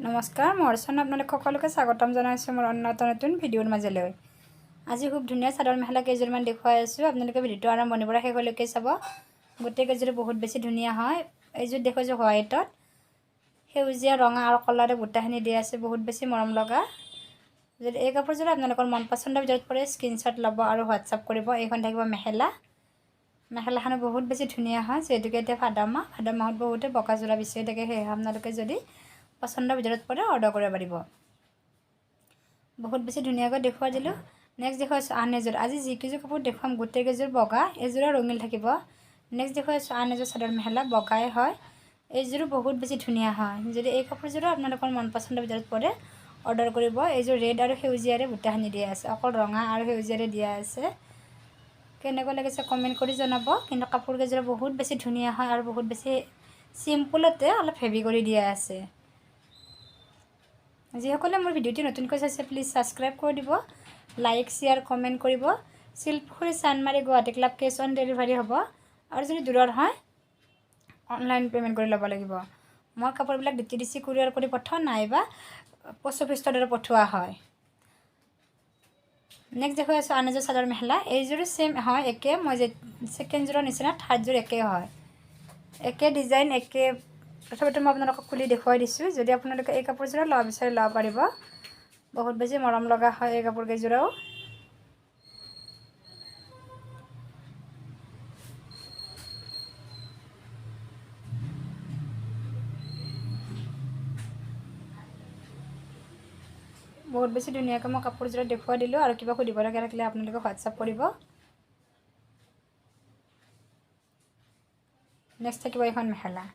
নমস্কাৰ মই অৰ্চনা আপোনালোক সকলোকে স্বাগতম জনাইছোঁ মোৰ অন্য এটা নতুন ভিডিঅ'ৰ মাজলৈ। আজি খুব ধুনীয়া চাদৰ মেখেলা কেইযোৰমান দেখুৱাই আছোঁ। আপোনালোকে ভিডিঅ'টো আৰম্ভণিৰ পৰা শেষলৈকে চাব। গোটেই কেইযোৰ বহুত বেছি ধুনীয়া হয়। এইযোৰ দেখুৱাইছোঁ হোৱাইটত সেউজীয়া ৰঙা আৰু কলাৰে বুটাখিনি দিয়া আছে, বহুত বেছি মৰম লগা। যদি এই কাপোৰযোৰ আপোনালোকৰ মন পচন্দৰ ভিতৰত পৰে স্ক্ৰীনশ্বট ল'ব আৰু হোৱাটছআপ কৰিব। এইখন থাকিব মেখেলা। মেখেলাখনো বহুত বেছি ধুনীয়া হয়, যিহেতুকে এতিয়া ভাদ মাহত বহুতে বকা যোৰা বিচাৰি থাকে, সেয়েহে আপোনালোকে যদি পচন্দৰ ভিতৰত পৰে অৰ্ডাৰ কৰিব পাৰিব। বহুত বেছি ধুনীয়াকৈ দেখুৱাই দিলোঁ। নেক্সট দেখুৱাইছোঁ আন এযোৰ। আজি যিকেইযোৰ কাপোৰ দেখুৱাম গোটেইকেইযোৰ বগা, এইযোৰো ৰঙিল থাকিব। নেক্সট দেখুৱাইছোঁ আন এযোৰ চাদৰ মেখেলা, বগাই হয়। এইযোৰো বহুত বেছি ধুনীয়া হয়। যদি এই কাপোৰযোৰো আপোনালোকৰ মন পচন্দৰ ভিতৰত পৰে অৰ্ডাৰ কৰিব। এইযোৰ ৰেড আৰু সেউজীয়াৰে বুটাখিনি দিয়া আছে, অকল ৰঙা আৰু সেউজীয়াৰে দিয়া আছে। কেনেকুৱা লাগিছে কমেণ্ট কৰি জনাব। কিন্তু কাপোৰকেইযোৰ বহুত বেছি ধুনীয়া হয় আৰু বহুত বেছি চিম্পুলতে অলপ হেভি কৰি দিয়া আছে। যিসকলে মোৰ ভিডিঅ'টি নতুনকৈ চাইছে প্লিজ ছাবস্ক্ৰাইব কৰি দিব, লাইক শ্বেয়াৰ কমেণ্ট কৰিব। Silpukhuri Chandmari Guwahati club cash on delivery হ'ব, আৰু যদি দূৰৰ হয় অনলাইন পে'মেণ্ট কৰি ল'ব লাগিব। মই কাপোৰবিলাক DTDC কুৰিয়াৰ কৰি পঠাওঁ, নাইবা পোষ্ট অফিচৰ দ্বাৰা পঠোৱা হয়। নেক্সট দেখুৱাই আছোঁ আন এযোৰ চাদৰ মেখেলা। এইযোৰো ছেইম হয়, একে। মই যে ছেকেণ্ডযোৰৰ নিচিনা থাৰ্ডযোৰ একেই হয়, একে ডিজাইন একে। তথাপিতো মই আপোনালোকক খুলি দেখুৱাই দিছোঁ। যদি আপোনালোকে এই কাপোৰযোৰো ল'ব বিচাৰি ল'ব পাৰিব। বহুত বেছি মৰম লগা হয় এই কাপোৰ কেইযোৰাও। বহুত বেছি ধুনীয়াকৈ মই কাপোৰযোৰত দেখুৱাই দিলোঁ, আৰু কিবা সুধিবলগীয়া থাকিলে আপোনালোকে হোৱাটছআপ কৰিব। নেক্সট থাকিব এইখন মেখেলা।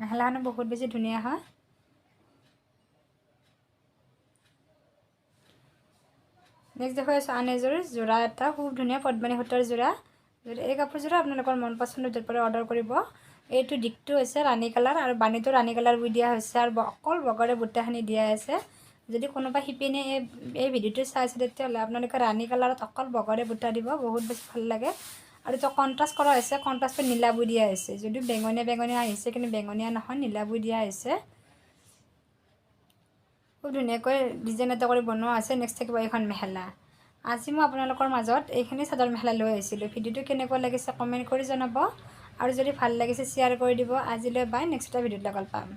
মেখেলাখনো বহুত বেছি ধুনীয়া হয়। নেক্সট দেখুৱাই আছোঁ আন এযোৰ যোৰা, এটা খুব ধুনীয়া পদ্মিনী সূতাৰ যোৰা। যদি এই কাপোৰযোৰা আপোনালোকৰ মন পচন্দৰ ভিতৰত পৰে অৰ্ডাৰ কৰিব। এইটো দিশটো হৈছে ৰাণী কালাৰ, আৰু বাণীটো ৰাণী কালাৰ বুই দিয়া হৈছে, আৰু অকল বগাৰে বুটাখিনি দিয়া আছে। যদি কোনোবা শিপিনীয়ে এই ভিডিঅ'টো চাইছে তেতিয়াহ'লে আপোনালোকে ৰাণী কালাৰত অকল বগাৰে বুটা দিব, বহুত বেছি ভাল লাগে। আৰু এইটো কণ্ট্ৰাষ্ট কৰা হৈছে, কণ্ট্ৰাষ্টটো নীলা বুই দিয়া হৈছে। যদিও বেঙনীয়া আহিছে, কিন্তু বেঙনীয়া নহয়, নীলা বুই দিয়া হৈছে। খুব ধুনীয়াকৈ ডিজাইন এটা কৰি বনোৱা আছে। নেক্সট থাকিব এইখন মেখেলা। আজি মই আপোনালোকৰ মাজত এইখিনি চাদৰ মেখেলা লৈ আহিছিলোঁ। ভিডিঅ'টো কেনেকুৱা লাগিছে কমেণ্ট কৰি জনাব, আৰু যদি ভাল লাগিছে শ্বেয়াৰ কৰি দিব। আজিলৈ বাই, নেক্সট এটা ভিডিঅ'ত লগ পাম।